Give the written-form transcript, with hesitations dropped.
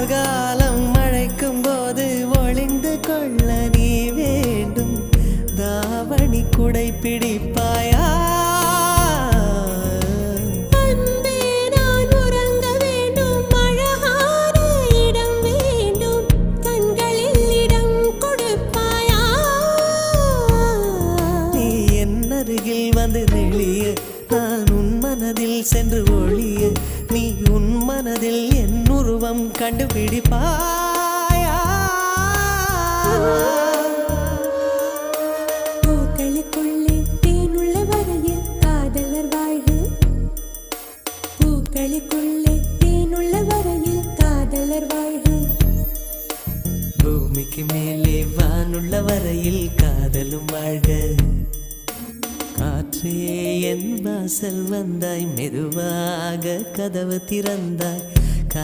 காலம் மழைக்கும் போது ஒளிந்து கொள்ள நீ வேண்டும். தாவணி குடை பிடிப்பாயா? வந்து நெளிய நான் உன் மனதில் சென்று ஒளிய நீ உன் மனதில் என் உருவம் கண்டுபிடிப்பாயா? பூக்களுக்குள்ளே தேனுள்ள வரையில் காதலர் வாழ்க. பூக்களுக்குள்ளே தேனுள்ள வரையில் காதலர் வாழ்க. பூமிக்கு மேலே வானுள்ள வரையில் காதலும் வாழ்க. காற்றே என் வாசல் வந்தாய், மெதுவாக கதவு திறந்தாய்.